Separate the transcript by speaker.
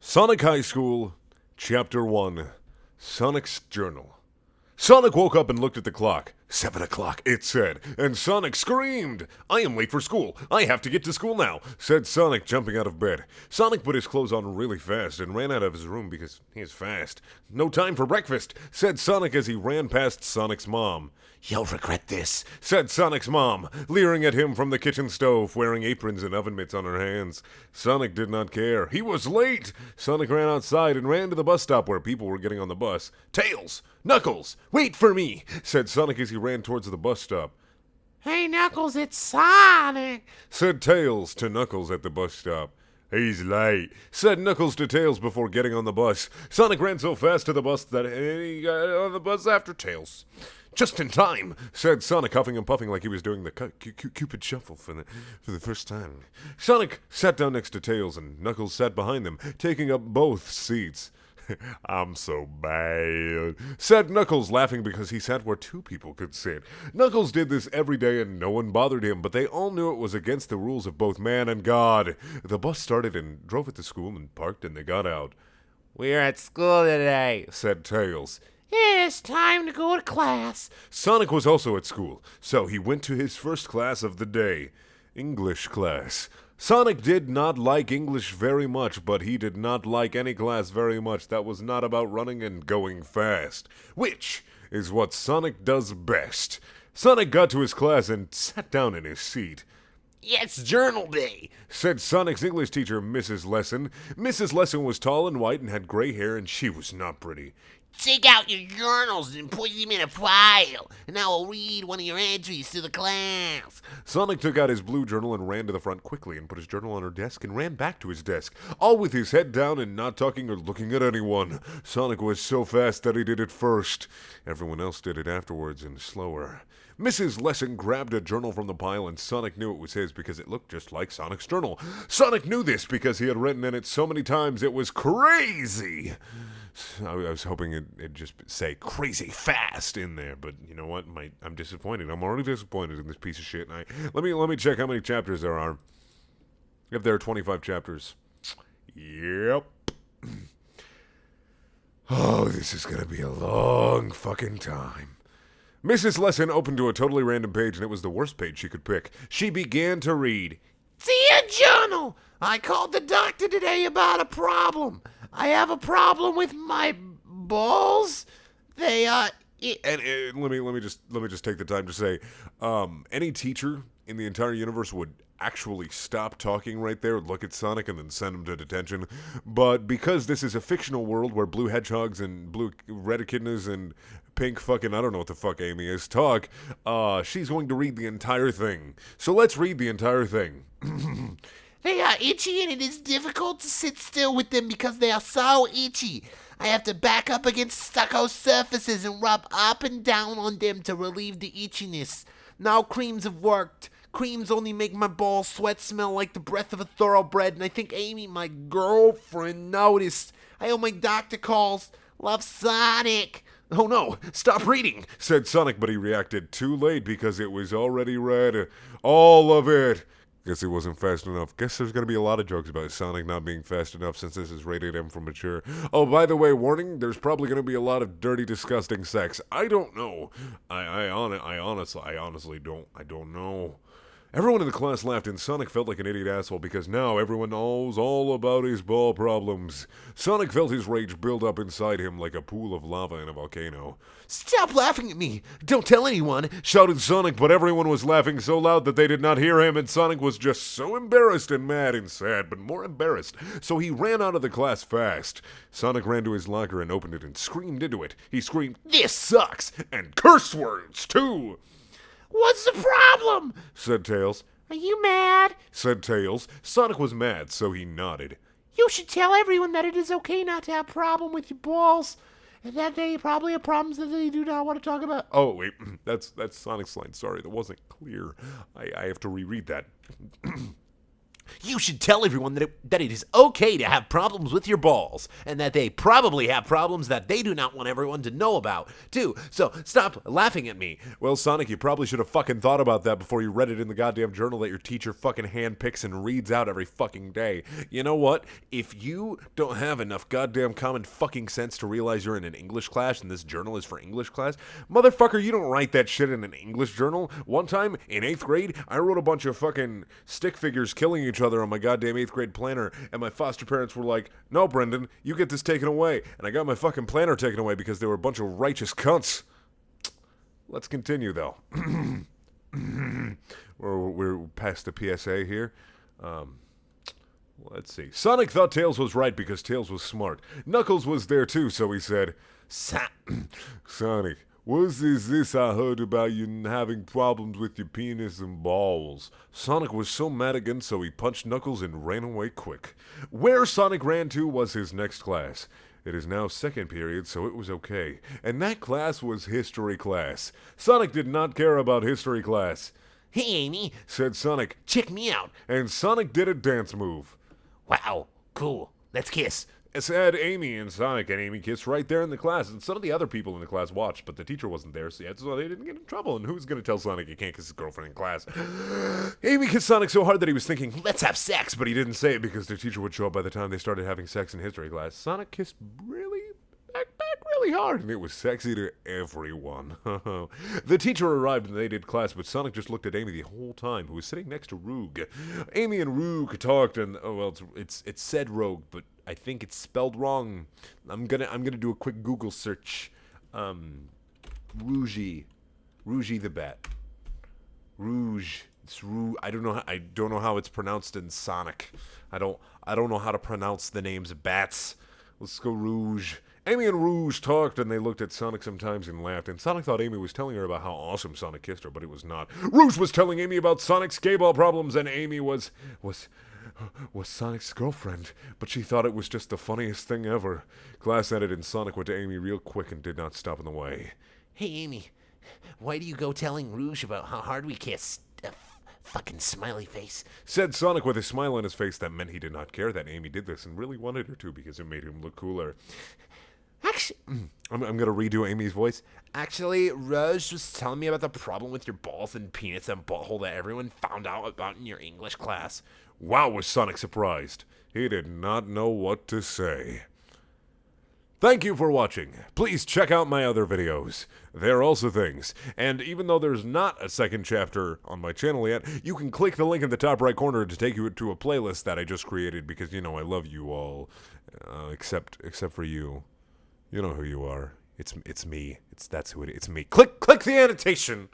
Speaker 1: Sonic High School, Chapter 1, Sonic's Journal. Sonic woke up and looked at the clock. 7 o'clock, it said, and Sonic screamed. I am late for school. I have to get to school now, said Sonic, jumping out of bed. Sonic put his clothes on really fast and ran out of his room because he is fast. No time for breakfast, said Sonic as he ran past Sonic's mom. You'll regret this, said Sonic's mom, leering at him from the kitchen stove, wearing aprons and oven mitts on her hands. Sonic did not care. He was late. Sonic ran outside and ran to the bus stop where people were getting on the bus. Tails! Knuckles! Wait for me! Said Sonic as he ran towards the bus stop.
Speaker 2: Hey, Knuckles, it's Sonic,
Speaker 1: Said Tails to Knuckles at the bus stop. He's late, said Knuckles to Tails before getting on the bus. Sonic ran so fast to the bus that he got on the bus after Tails. Just in time, said Sonic, huffing and puffing like he was doing the Cupid Shuffle for the first time. Sonic sat down next to Tails, and Knuckles sat behind them, taking up both seats. I'm so bad, said Knuckles, laughing because he sat where two people could sit. Knuckles did this every day and no one bothered him, but they all knew it was against the rules of both man and God. The bus started and drove it to school and parked, and they got out.
Speaker 2: we're at school today.
Speaker 1: Said Tails.
Speaker 2: It's time to go to class.
Speaker 1: Sonic was also at school, so he went to his first class of the day, English class. Sonic did not like English very much, but he did not like any class very much that was not about running and going fast, which is what Sonic does best. Sonic got to his class and sat down in his seat.
Speaker 2: It's journal day,
Speaker 1: Said Sonic's English teacher, Mrs. Lesson. Mrs. Lesson was tall and white and had gray hair, and she was not pretty.
Speaker 2: Take out your journals and put them in a file, and I will read one of your entries to the class.
Speaker 1: Sonic took out his blue journal and ran to the front quickly and put his journal on her desk and ran back to his desk, all with his head down and not talking or looking at anyone. Sonic was so fast that he did it first. Everyone else did it afterwards and slower. Mrs. Lesson grabbed a journal from the pile, and Sonic knew it was his because it looked just like Sonic's journal. Sonic knew this because he had written in it so many times it was crazy. I was hoping it'd just say crazy fast in there, but you know what? I'm disappointed. I'm already disappointed in this piece of shit. Let me check how many chapters there are. If there are 25 chapters. Yep. Oh, this is gonna be a long fucking time. Mrs. Lesson opened to a totally random page, and it was the worst page she could pick. She began to read.
Speaker 2: Dear Journal, I called the doctor today about a problem. I have a problem with my balls. They
Speaker 1: And let me just take the time to say, any teacher in the entire universe would actually stop talking right there, look at Sonic, and then send him to detention. But because this is a fictional world where blue hedgehogs and blue red echidnas and pink fucking I don't know what the fuck Amy is talk, she's going to read the entire thing. So let's read the entire thing.
Speaker 2: They are itchy, and it is difficult to sit still with them because they are so itchy. I have to back up against stucco surfaces and rub up and down on them to relieve the itchiness. No creams have worked. Creams only make my balls sweat smell like the breath of a thoroughbred, and I think Amy, my girlfriend, noticed. I owe my doctor calls. Love, Sonic.
Speaker 1: Oh no, stop reading, said Sonic, but he reacted too late because it was already read. All of it. Guess he wasn't fast enough. Guess there's going to be a lot of jokes about Sonic not being fast enough since this is rated M for mature. Oh, by the way, warning, there's probably going to be a lot of dirty, disgusting sex. I don't know. I honestly don't know. Everyone in the class laughed, and Sonic felt like an idiot asshole because now everyone knows all about his ball problems. Sonic felt his rage build up inside him like a pool of lava in a volcano. Stop laughing at me! Don't tell anyone! Shouted Sonic, but everyone was laughing so loud that they did not hear him, and Sonic was just so embarrassed and mad and sad, but more embarrassed, so he ran out of the class fast. Sonic ran to his locker and opened it and screamed into it. He screamed, "This sucks!" and curse words, too!
Speaker 2: What's the problem?
Speaker 1: Said Tails.
Speaker 2: Are you mad?
Speaker 1: Said Tails. Sonic was mad, so he nodded.
Speaker 2: You should tell everyone that it is okay not to have a problem with your balls, and that they probably have problems that they do not want to talk about.
Speaker 1: Oh, wait, that's Sonic's line. Sorry, that wasn't clear. I have to reread that.
Speaker 3: You should tell everyone that it is okay to have problems with your balls, and that they probably have problems that they do not want everyone to know about, too. So stop laughing at me.
Speaker 1: Well, Sonic, you probably should have fucking thought about that before you read it in the goddamn journal that your teacher fucking handpicks and reads out every fucking day. You know what? If you don't have enough goddamn common fucking sense to realize you're in an English class and this journal is for English class, motherfucker, you don't write that shit in an English journal. One time, in 8th grade, I wrote a bunch of fucking stick figures killing each other on my goddamn 8th grade planner, and my foster parents were like, "No, Brendan, you get this taken away." And I got my fucking planner taken away because they were a bunch of righteous cunts. Let's continue, though. we're past the PSA here. Let's see. Sonic thought Tails was right because Tails was smart. Knuckles was there too, so he said, Sonic, what is this I heard about you having problems with your penis and balls? Sonic was so mad again, so he punched Knuckles and ran away quick. Where Sonic ran to was his next class. It is now second period, so it was okay. And that class was history class. Sonic did not care about history class.
Speaker 3: Hey, Amy,
Speaker 1: Said Sonic,
Speaker 3: check me out.
Speaker 1: and Sonic did a dance move.
Speaker 3: Wow, cool. Let's kiss.
Speaker 1: Said Amy, and Sonic and Amy kissed right there in the class, and some of the other people in the class watched, but the teacher wasn't there, so they didn't get in trouble. And who's going to tell Sonic he can't kiss his girlfriend in class? Amy kissed Sonic so hard that he was thinking, let's have sex, but he didn't say it because the teacher would show up by the time they started having sex in history class. Sonic kissed back really hard, and it was sexy to everyone. The teacher arrived and they did class, but Sonic just looked at Amy the whole time, who was sitting next to Roog. Amy and Roog talked, and it's said Rogue, but I think it's spelled wrong. I'm gonna do a quick Google search. Rougie the Bat. Rouge. It's Rouge. I don't know how it's pronounced in Sonic. I don't know how to pronounce the names of bats. Let's go Rouge. Amy and Rouge talked, and they looked at Sonic sometimes and laughed, and Sonic thought Amy was telling her about how awesome Sonic kissed her, but it was not. Rouge was telling Amy about Sonic's gay ball problems, and Amy was Sonic's girlfriend, but she thought it was just the funniest thing ever. Class ended, and Sonic went to Amy real quick and did not stop in the way.
Speaker 3: Hey, Amy, why do you go telling Rouge about how hard we kissed? Fucking smiley face.
Speaker 1: Said Sonic with a smile on his face that meant he did not care that Amy did this and really wanted her to because it made him look cooler.
Speaker 3: Actually,
Speaker 1: I'm gonna redo Amy's voice.
Speaker 3: Actually, Rouge was telling me about the problem with your balls and penis and butthole that everyone found out about in your English class.
Speaker 1: Wow, was Sonic surprised. He did not know what to say. Thank you for watching. Please check out my other videos. They're also things. And even though there's not a second chapter on my channel yet, you can click the link in the top right corner to take you to a playlist that I just created because, you know, I love you all. Except for you. You know who you are. It's me. That's who it is. It's me. Click the annotation.